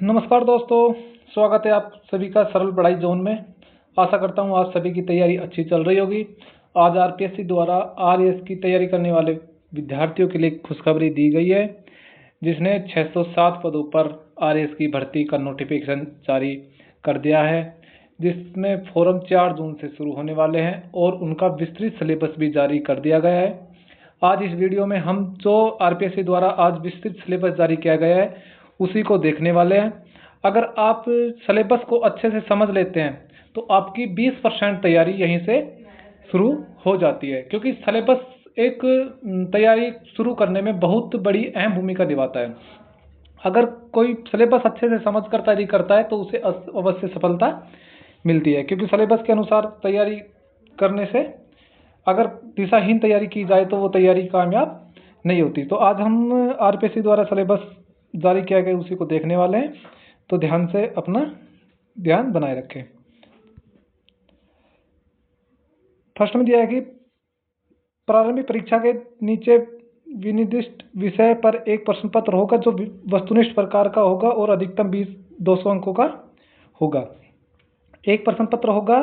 नमस्कार दोस्तों, स्वागत है आप सभी का सरल पढ़ाई जोन में। आशा करता हूँ आज सभी की तैयारी अच्छी चल रही होगी। आज आरपीएससी द्वारा आरएएस की तैयारी करने वाले विद्यार्थियों के लिए खुशखबरी दी गई है, जिसने 607 पदों पर आरएएस की भर्ती का नोटिफिकेशन जारी कर दिया है, जिसमें फॉर्म 4 जून से शुरू होने वाले हैं और उनका विस्तृत सिलेबस भी जारी कर दिया गया है। आज इस वीडियो में हम जो आरपीएससी द्वारा आज विस्तृत सिलेबस जारी किया गया है उसी को देखने वाले हैं। अगर आप सिलेबस को अच्छे से समझ लेते हैं तो आपकी 20% तैयारी यहीं से शुरू हो जाती है, क्योंकि सिलेबस एक तैयारी शुरू करने में बहुत बड़ी अहम भूमिका निभाता है। अगर कोई सिलेबस अच्छे से समझ कर तैयारी करता है तो उसे अवश्य सफलता मिलती है, क्योंकि सिलेबस के अनुसार तैयारी करने से अगर दिशाहीन तैयारी की जाए तो वो तैयारी कामयाब नहीं होती। तो आज हम आरपीएससी द्वारा सिलेबस जारी किया गया उसी को देखने वाले हैं, तो ध्यान से अपना ध्यान बनाए रखें। फर्स्ट में दिया है कि प्रारंभिक परीक्षा के नीचे विनिर्दिष्ट विषय पर एक प्रश्न पत्र होगा जो वस्तुनिष्ठ प्रकार का होगा और अधिकतम 200 अंकों का होगा। एक प्रश्न पत्र होगा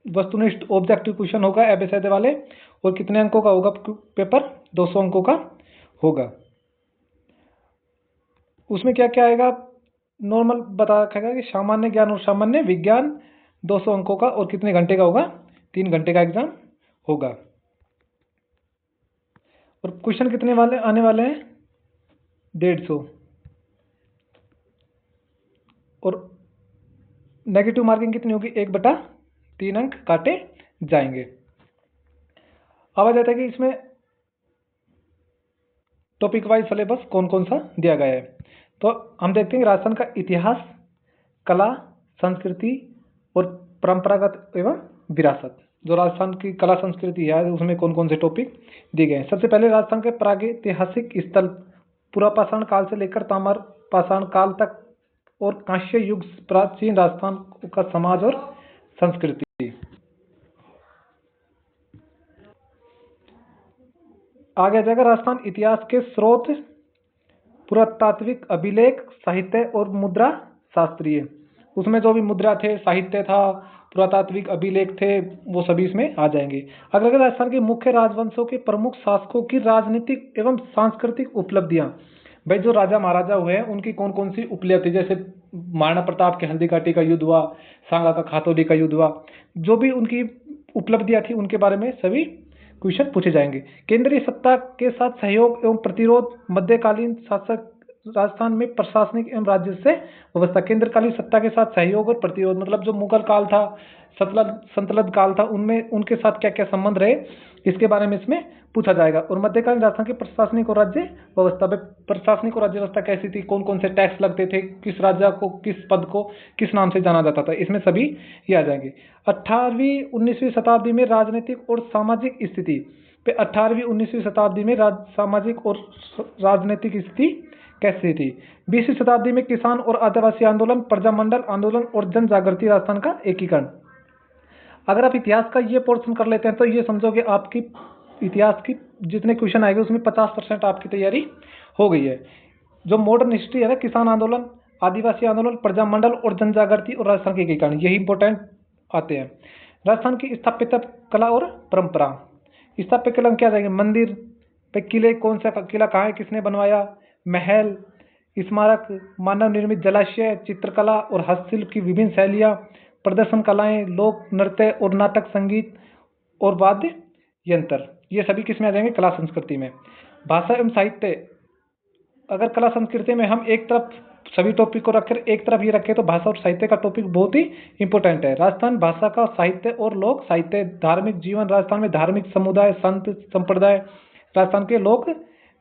वस्तुनिष्ठ ऑब्जेक्टिव क्वेश्चन होगा एबीसीडी वाले, और कितने अंकों का होगा पेपर? 200 अंकों का होगा। उसमें क्या क्या आएगा? नॉर्मल बता रखेगा कि सामान्य ज्ञान और सामान्य विज्ञान 200 अंकों का, और कितने घंटे का होगा? 3 घंटे का एग्जाम होगा। और क्वेश्चन कितने वाले आने वाले हैं? 150। और नेगेटिव मार्किंग कितनी होगी? 1/3 अंक काटे जाएंगे। अब आ जाता है कि इसमें टॉपिक वाइज सिलेबस कौन कौन सा दिया गया है। तो हम देखते हैं राजस्थान का इतिहास, कला, संस्कृति और परंपरागत एवं विरासत। जो राजस्थान की कला संस्कृति है उसमें कौन कौन से टॉपिक दिए गए हैं। सबसे पहले राजस्थान के प्रागैतिहासिक स्थल पुरापाषाण काल से लेकर ताम्र पाषाण काल तक और कांस्य युग प्राचीन राजस्थान का समाज और संस्कृति। आगे जाएगा राजस्थान इतिहास के स्रोत, पुरातात्विक अभिलेख, साहित्य और मुद्रा शास्त्रीय। उसमें जो भी मुद्रा थे, साहित्य था, पुरातात्विक अभिलेख थे, वो सभी इसमें आ जाएंगे। अगला राजस्थान के मुख्य राजवंशों के प्रमुख शासकों की राजनीतिक एवं सांस्कृतिक उपलब्धियां। भाई जो राजा महाराजा हुए हैं उनकी कौन कौन सी उपलब्धि, जैसे महाराणा प्रताप के हल्दी घाटी का युद्ध हुआ, सांगा का खातौली का युद्ध हुआ, जो भी उनकी उपलब्धियां थी उनके बारे में सभी क्वेश्चन पूछे जाएंगे। केंद्रीय सत्ता के साथ सहयोग एवं प्रतिरोध, मध्यकालीन शासक राजस्थान में प्रशासनिक एवं राज्य से व्यवस्था। केंद्रकालीन सत्ता के साथ सहयोग और प्रतिरोध मतलब जो मुगल काल था, संतलत काल था, उनमें उनके साथ क्या क्या संबंध रहे, इसके बारे में इसमें पूछा जाएगा। और मध्यकालीन राजस्थान की प्रशासनिक और राज्य व्यवस्था, प्रशासनिक और राज्य व्यवस्था कैसी थी, कौन कौन से टैक्स लगते थे, किस राजा को किस पद को किस नाम से जाना जाता था, इसमें सभी ये आ जाएंगे। 18वीं 19वीं शताब्दी में राजनीतिक और सामाजिक स्थिति पे 18वीं 19वीं शताब्दी में सामाजिक और राजनीतिक स्थिति कैसी थी। 20वीं शताब्दी में किसान और आदिवासी आंदोलन, प्रजामंडल आंदोलन और जन जागृति, राजस्थान का एकीकरण। अगर आप इतिहास का ये पोर्शन कर लेते हैं तो ये समझो कि आपकी इतिहास की जितने क्वेश्चन आएंगे उसमें 50% आपकी तैयारी हो गई है। जो मॉडर्न हिस्ट्री है ना, किसान आंदोलन, आदिवासी आंदोलन, प्रजामंडल और जन जागृति और राजस्थान के एकीकरण, यही इंपॉर्टेंट आते हैं। राजस्थान की स्थापत्य कला और परंपरा। स्थापत्य कला में क्या जाएंगे? मंदिर पे, किले, कौन सा किला कहाँ है, किसने बनवाया, महल, स्मारक, मानव निर्मित जलाशय, चित्रकला और हस्तशिल्प की विभिन्न शैलियाँ, प्रदर्शन कलाएं, लोक नृत्य और नाटक, संगीत और वाद्य यंत्र, ये सभी किस में आ जाएंगे? कला संस्कृति में। भाषा एवं साहित्य, अगर कला संस्कृति में हम एक तरफ सभी टॉपिक को रखकर एक तरफ ये रखें तो भाषा और साहित्य का टॉपिक बहुत ही इंपॉर्टेंट है। राजस्थान भाषा का साहित्य और लोक साहित्य, धार्मिक जीवन, राजस्थान में धार्मिक समुदाय, संत संप्रदाय, राजस्थान के लोक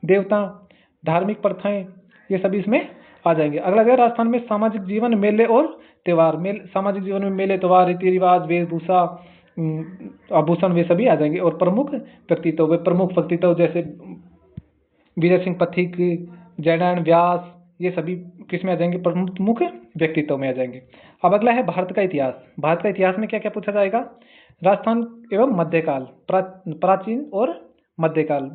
देवता, धार्मिक प्रथाएं, ये सभी इसमें आ जाएंगे। अगला है राजस्थान में सामाजिक जीवन, मेले और त्यौहार। सामाजिक जीवन में मेले, त्यौहार, रीति रिवाज, वेशभूषा, आभूषण, वे सभी आ जाएंगे। और प्रमुख व्यक्तित्व, वे प्रमुख व्यक्तित्व जैसे विजय सिंह पथिक, जयनारायण व्यास, ये सभी किस में आ जाएंगे? प्रमुख व्यक्तित्व में आ जाएंगे। अब अगला है भारत का इतिहास। भारत का इतिहास में क्या क्या पूछा जाएगा? राजस्थान एवं मध्यकाल, प्राचीन और मध्यकाल।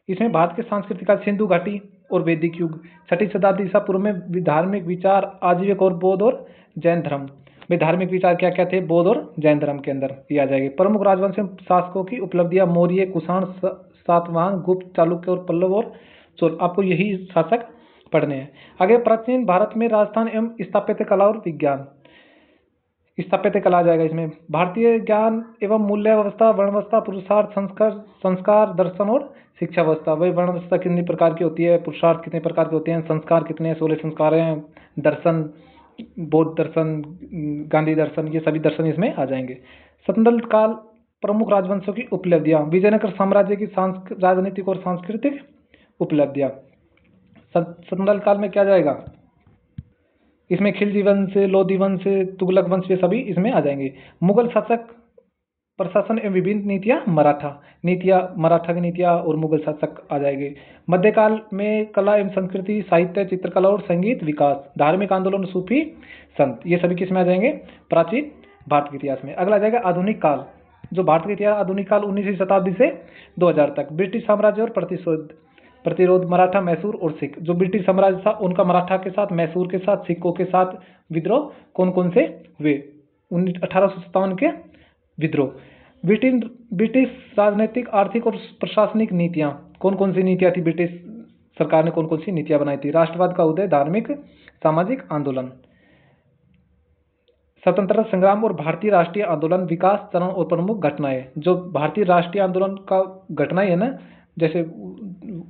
इसमें भारत के सांस्कृतिक काल, सिंधु घाटी, और वैदिक युग। 6ठी शताब्दी ईसा पूर्व में धार्मिक विचार आजीविक और बौद्ध और जैन धर्म में धार्मिक विचार क्या क्या थे? बौद्ध और जैन धर्म के अंदर ये आ जाएगी। प्रमुख राजवंश में शासकों की उपलब्धियां मौर्य, कुषाण, सातवाहन, गुप्त, चालुक्य और पल्लव और चोल। आपको यही शासक पढ़ने हैं। आगे प्राचीन भारत में राजस्थान एवं स्थापत्य कला और विज्ञान। स्थापत्य कला आ जाएगा इसमें। भारतीय ज्ञान एवं मूल्य व्यवस्था, वर्ण व्यवस्था, पुरुषार्थ, संस्कार, दर्शन और शिक्षा व्यवस्था। वही वर्ण व्यवस्था कितनी प्रकार की होती है, पुरुषार्थ कितने प्रकार के होते हैं, संस्कार कितने, 16 संस्कार हैं, दर्शन, बौद्ध दर्शन, गांधी दर्शन, ये सभी दर्शन इसमें आ जाएंगे। स्वतंत्र काल प्रमुख राजवंशों की उपलब्धियां। विजयनगर साम्राज्य की राजनीतिक और सांस्कृतिक उपलब्धियां। स्वतंत्र काल में क्या जाएगा? इसमें खिलजी वंश, लोधी वंश, तुगलक वंश, ये सभी इसमें आ जाएंगे। मुगल शासक, प्रशासन एवं विभिन्न नीतियां, मराठा की नीतियां और मुगल शासक आ जाएंगे। मध्यकाल में कला एवं संस्कृति, साहित्य, चित्रकला और संगीत विकास। धार्मिक आंदोलन, सूफी संत, ये सभी किसमें आ जाएंगे? प्राचीन भारत के इतिहास में। अगला आ जाएगा आधुनिक काल। जो भारत का इतिहास आधुनिक काल 19वीं शताब्दी से 2000 तक। ब्रिटिश साम्राज्य और प्रतिरोध, मराठा, मैसूर और सिख। जो ब्रिटिश साम्राज्य था उनका मराठा के साथ, मैसूर के साथ, सिखों के साथ विद्रोह कौन कौन से हुए? 1857 के विद्रोह। ब्रिटिश राजनीतिक, आर्थिक और प्रशासनिक नीतियां। कौन कौन सी नीतियां थी? ब्रिटिश सरकार ने कौन कौन सी नीतियां बनाई थी? राष्ट्रवाद का उदय, धार्मिक सामाजिक आंदोलन, स्वतंत्रता संग्राम और भारतीय राष्ट्रीय आंदोलन, विकास चरण और प्रमुख घटनाएं। जो भारतीय राष्ट्रीय आंदोलन का घटनाएं है ना, जैसे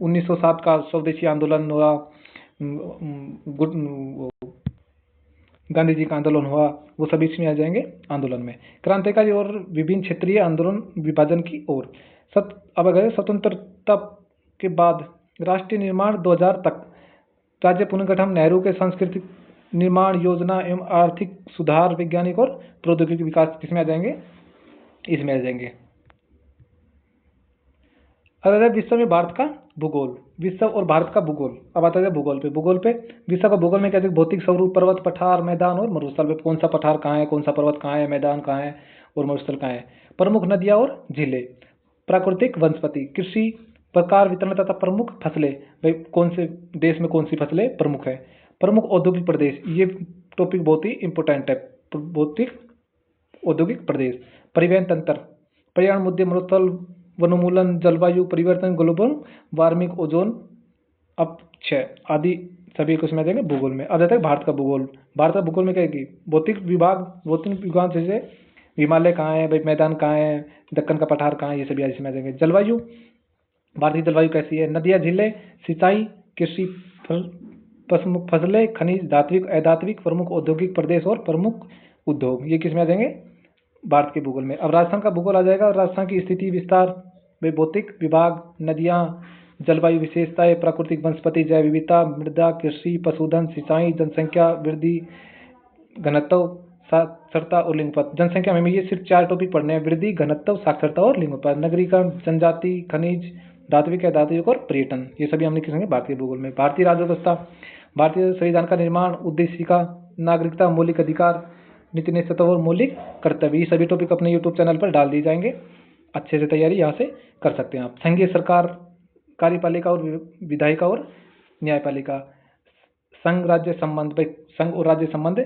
1907 का स्वदेशी आंदोलन हुआ, गांधी जी का आंदोलन हुआ, वो सभी इसमें आ जाएंगे आंदोलन में। क्रांतिकारी और विभिन्न क्षेत्रीय आंदोलन, विभाजन की ओर। अब अगर स्वतंत्रता के बाद राष्ट्रीय निर्माण 2000 तक, राज्य पुनर्गठन, नेहरू के सांस्कृतिक निर्माण योजना एवं आर्थिक सुधार, वैज्ञानिक और प्रौद्योगिकी विकास किसमें आ जाएंगे? इसमें आ जाएंगे। अगर विश्व में भारत का भूगोल, विश्व और भारत का भूगोल। अब आता है भूगोल पे। विश्व का भूगोल में क्या है? भौतिक स्वरूप, पर्वत, पठार, मैदान और मरुस्थल। कौन सा पठार कहाँ है, कौन सा पर्वत कहाँ है, मैदान कहाँ है और मरुस्थल कहाँ है। प्रमुख नदियां और झीलें। प्राकृतिक वनस्पति, कृषि प्रकार, वितरण तथा प्रमुख फसलें। भाई कौन से देश में कौन सी फसलें प्रमुख है। प्रमुख औद्योगिक प्रदेश, ये टॉपिक बहुत ही इंपॉर्टेंट है। भौतिक औद्योगिक प्रदेश। परिवहन तंत्र, पर्यावरण मुद्दे, मरुस्थल, वनोन्मूलन, जलवायु परिवर्तन, ग्लोबल वार्मिंग, ओजोन अपक्षय आदि सभी कुछ में देंगे भूगोल में। अब जाता है भारत का भूगोल। भारत का भूगोल में क्या है? भौतिक विभाग जैसे हिमालय कहाँ है, भाई मैदान कहाँ है, दक्कन का पठार कहाँ है, ये सभी इसमें आ जाएंगे। जलवायु, भारतीय जलवायु कैसी है। नदियाँ, झीलें, सिंचाई, कृषि, फसलें, खनिज, धात्विक, अधात्विक, प्रमुख औद्योगिक प्रदेश और प्रमुख उद्योग, ये किसमें आ जाएंगे? भारत के भूगोल में। अब राजस्थान का भूगोल आ जाएगा। राजस्थान की स्थिति, विस्तार, भौतिक विभाग, नदियां, जलवायु विशेषताएं, प्राकृतिक वनस्पति, जैव विविधता, मृदा, कृषि, पशुधन, सिंचाई, जनसंख्या वृद्धि, घनत्व, साक्षरता और लिंगपत। जनसंख्या में ये सिर्फ 4 टॉपिक पढ़ने हैं: वृद्धि, घनत्व, साक्षरता और लिंगपत। नगरीकरण, जनजाति, खनिज, धात्विक, अधात्विक और पर्यटन, ये सभी हमने किसमें? भारतीय भूगोल में। भारतीय राज्य व्यवस्था, भारतीय संविधान का निर्माण, उद्देशिका, नागरिकता, मौलिक अधिकार, नीति निश्चित और मौलिक कर्तव्य, ये सभी टॉपिक अपने यूट्यूब चैनल पर डाल दिए जाएंगे। अच्छे से तैयारी यहाँ से कर सकते हैं आप। संघीय सरकार, कार्यपालिका और विधायिका और न्यायपालिका। संघ राज्य संबंध, भाई संघ और राज्य संबंध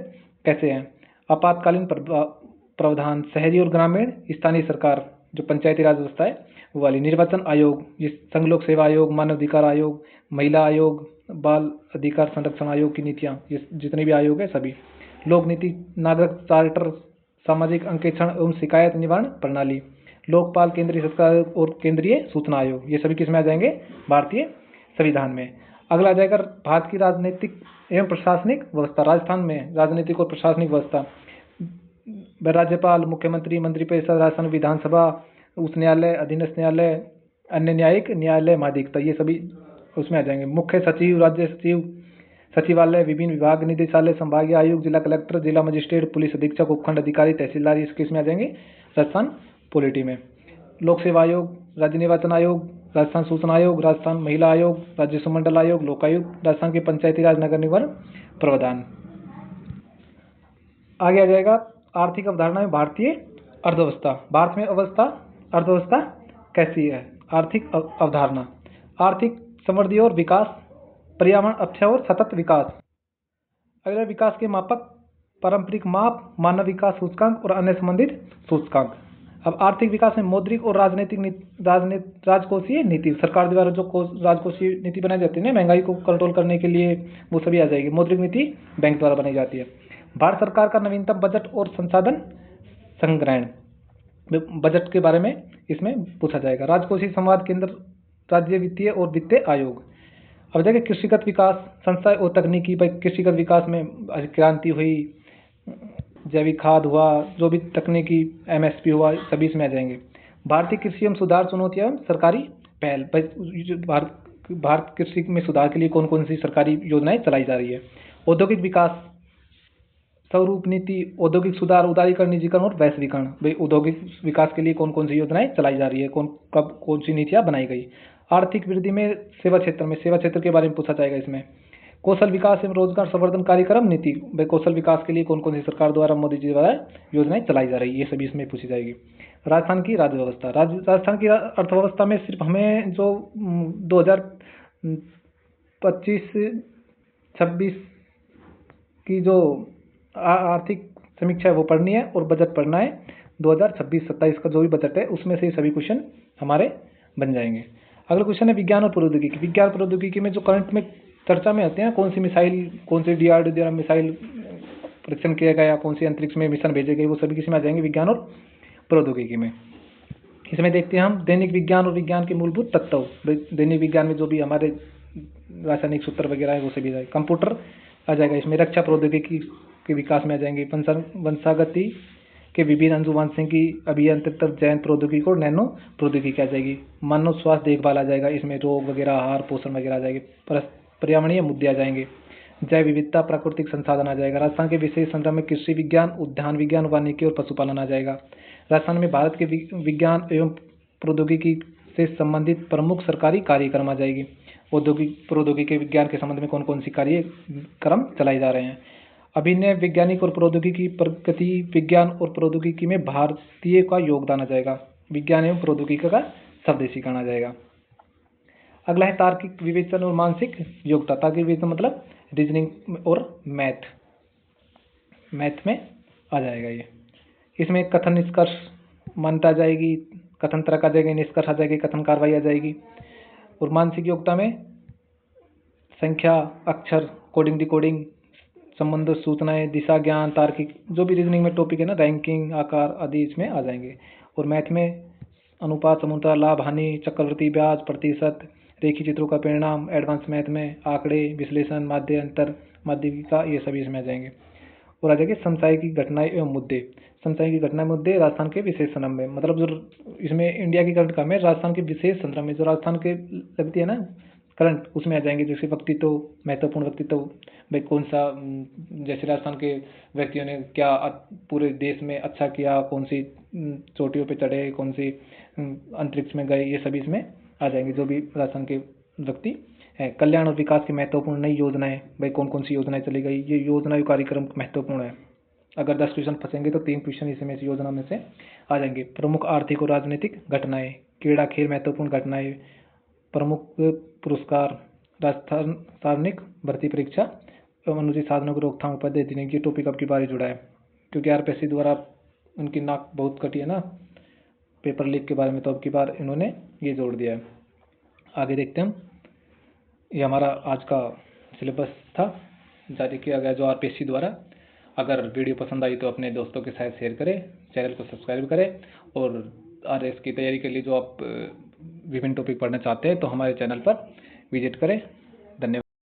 कैसे हैं। आपातकालीन प्रावधान, शहरी और ग्रामीण, स्थानीय सरकार, जो पंचायती राज व्यवस्था है वो वाली। निर्वाचन आयोग, जिस संघ लोक सेवा आयोग, मानव अधिकार आयोग, महिला आयोग, बाल अधिकार संरक्षण आयोग की नीतियाँ, ये जितने भी आयोग है सभी। लोक नीति, नागरिक चार्टर, सामाजिक अंकेक्षण एवं शिकायत निवारण प्रणाली, लोकपाल, केंद्रीय सरकार और केंद्रीय सूचना आयोग, ये सभी किसमें आ जाएंगे? भारतीय संविधान में। अगला आ जाएगा भारत की राजनीतिक एवं प्रशासनिक व्यवस्था। राजस्थान में राजनीतिक और प्रशासनिक व्यवस्था, राज्यपाल, मुख्यमंत्री, मंत्रिपरिषद, राजस्थान विधानसभा, उच्च न्यायालय, अधीनस्थ न्यायालय, अन्य न्यायिक न्यायालय, महाधिवक्ता, ये सभी उसमें आ जाएंगे। मुख्य सचिव, राज्य सचिव, सचिवालय, विभिन्न विभाग, निदेशालय, संभागीय आयुक्त, जिला कलेक्टर, जिला मजिस्ट्रेट, पुलिस अधीक्षक, उपखंड अधिकारी, तहसीलदार, इस किस में आ जाएंगे? राजस्थान पॉलिटी में। लोक सेवा आयोग, राज्य निर्वाचन आयोग, राजस्थान सूचना आयोग, राजस्थान महिला आयोग, राज्य सुमंडल आयोग, लोकायुक्त, राजस्थान के पंचायती राज नगर निगम प्रावधान। आगे आ जाएगा आर्थिक अवधारणा में भारतीय अर्थव्यवस्था। भारत में अर्थव्यवस्था कैसी है? आर्थिक अवधारणा, आर्थिक समृद्धि और विकास पर्यावरण अक्षय और सतत विकास। अगला विकास के मापक, पारंपरिक माप, मानव विकास सूचकांक और अन्य संबंधित सूचकांक। अब आर्थिक विकास में मौद्रिक और राजकोषीय नीति, सरकार द्वारा जो राजकोषीय नीति बनाई जाती है ना महंगाई को कंट्रोल करने के लिए, वो सभी आ जाएगी। मौद्रिक नीति बैंक द्वारा बनाई जाती है। भारत सरकार का नवीनतम बजट और संसाधन संग्रहण, बजट के बारे में इसमें पूछा जाएगा। राजकोषीय संवाद केंद्र, राज्य वित्तीय और वित्तीय आयोग। अब देखिए कृषिगत विकास, संस्थाएं और तकनीकी। भाई कृषिगत विकास में क्रांति हुई, जैविक खाद हुआ, जो भी तकनीकी MSP हुआ, सभी इसमें आ जाएंगे। भारतीय कृषि एवं सुधार चुनौतियां एवं सरकारी पहल। भारत कृषि में सुधार के लिए कौन कौन सी सरकारी योजनाएं चलाई जा रही है। औद्योगिक विकास, स्वरूप नीति, औद्योगिक सुधार, उदारीकरण, निजीकरण और वैश्वीकरण। भाई औद्योगिक विकास के लिए कौन कौन सी योजनाएं चलाई जा रही है, कब कौन सी नीतियां बनाई गई। आर्थिक वृद्धि में सेवा क्षेत्र के बारे में पूछा जाएगा इसमें। कौशल विकास एवं रोजगार संवर्धन कार्यक्रम नीति, भाई कौशल विकास के लिए कौन कौन सी सरकार द्वारा, मोदी जी द्वारा योजनाएं चलाई जा रही है, ये सभी इसमें पूछी जाएगी। राजस्थान की अर्थव्यवस्था, राजस्थान की अर्थव्यवस्था में सिर्फ हमें जो 2025-26 की जो आर्थिक समीक्षा है वो पढ़नी है और बजट पढ़ना है। 2026-27 का जो भी बजट है उसमें से सभी क्वेश्चन हमारे बन जाएंगे। अगला क्वेश्चन है विज्ञान और प्रौद्योगिकी। विज्ञान प्रौद्योगिकी में जो करंट में चर्चा में आते हैं, कौन सी मिसाइल, कौन सी DRDO द्वारा मिसाइल परीक्षण किया गया, कौन सी अंतरिक्ष में मिशन भेजे गए, वो सभी किसी में आ जाएंगे विज्ञान और प्रौद्योगिकी में। इसमें देखते हैं हम दैनिक विज्ञान और विज्ञान के मूलभूत तत्व। दैनिक विज्ञान में जो भी हमारे रासायनिक सूत्र वगैरह है वो सभी जाएगा। कंप्यूटर आ जाएगा इसमें। रक्षा प्रौद्योगिकी के विकास में आ जाएंगे। वंशागति के विभिन्न अनुवांशिकी, अभियांत्रिकी, जैन प्रौद्योगिकी और नैनो प्रौद्योगिकी आ जाएगी। मानव स्वास्थ्य देखभाल आ जाएगा इसमें, रोग वगैरह, आहार पोषण वगैरह आ जाएंगे। पर्यावरणीय मुद्दे आ जाएंगे। जैव विविधता, प्राकृतिक संसाधन आ जाएगा। राजस्थान के विशेष संदर्भ में कृषि विज्ञान, उद्यान विज्ञान, वानिकी और पशुपालन आ जाएगा। राजस्थान में भारत के विज्ञान एवं प्रौद्योगिकी से संबंधित प्रमुख सरकारी कार्यक्रम आ जाएगी। औद्योगिक प्रौद्योगिकी विज्ञान के संबंध में कौन कौन सी कार्यक्रम चलाए जा रहे हैं। अभिनय वैज्ञानिक और प्रौद्योगिकी प्रगति, विज्ञान और प्रौद्योगिकी में भारतीय का योगदान आ जाएगा। विज्ञान एवं प्रौद्योगिकी का स्वदेशीकरण आ जाएगा। अगला है तार्किक विवेचन और मानसिक योग्यता। तार्किक विवेचन मतलब रीजनिंग और मैथ में आ जाएगा ये। इसमें कथन निष्कर्ष मान्यता आ जाएगी, कथन तर्क आ जाएगी, निष्कर्ष आ जाएगी, कथन कार्रवाई आ जाएगी। और मानसिक योग्यता में संख्या, अक्षर, कोडिंग, डिकोडिंग, संबंध, सूचनाएं, दिशा ज्ञान, तार्किक, जो भी रीजनिंग में टॉपिक है ना, रैंकिंग, आकार आदि इसमें आ जाएंगे। और मैथ में अनुपात, समूहता, लाभ, हानि, चक्रवृद्धि ब्याज, प्रतिशत, रेखी चित्रों का परिणाम, एडवांस मैथ में आंकड़े, विश्लेषण, माध्य, अंतर, माध्यमिका, ये सभी इसमें आ जाएंगे। और आ जाएंगे समसामयिक घटनाएं एवं मुद्दे। समसामयिक घटनाएं मुद्दे राजस्थान के विशेष संदर्भ में, मतलब जो इसमें इंडिया की करंट कम है, राजस्थान के विशेष संदर्भ में जो राजस्थान के लगती है ना करंट, उसमें आ जाएंगे। जैसे व्यक्तित्व, महत्वपूर्ण व्यक्तित्व, भाई कौन सा, जैसे राजस्थान के व्यक्तियों ने क्या पूरे देश में अच्छा किया, कौन सी चोटियों पे चढ़े, कौन सी अंतरिक्ष में गए, ये सभी इसमें आ जाएंगे जो भी राजस्थान के व्यक्ति है। कल्याण और विकास की महत्वपूर्ण नई योजनाएं, भाई कौन कौन सी योजनाएं चली गई, ये योजना कार्यक्रम महत्वपूर्ण है। अगर 10 क्वेश्चन फंसेंगे तो 3 क्वेश्चन इसमें से योजना में से आ जाएंगे। प्रमुख आर्थिक और राजनीतिक घटनाएं, क्रीड़ा खेल महत्वपूर्ण घटनाएं, प्रमुख पुरस्कार, राजस्थान सार्वजनिक भर्ती परीक्षा एवं अनुचित साधनों की रोकथाम उपाध्याय देने की टॉपिक अब की बार जुड़ा है, क्योंकि RPSC द्वारा उनकी नाक बहुत कटी है ना पेपर लीक के बारे में, तो अब की बार इन्होंने ये जोड़ दिया है। आगे देखते हैं हम। ये हमारा आज का सिलेबस था, जारी किया गया जो RPSC द्वारा। अगर वीडियो पसंद आई तो अपने दोस्तों के साथ शेयर करें, चैनल को सब्सक्राइब करें, और RS की तैयारी के लिए जो आप विभिन्न टॉपिक पढ़ना चाहते हैं तो हमारे चैनल पर विजिट करें। धन्यवाद।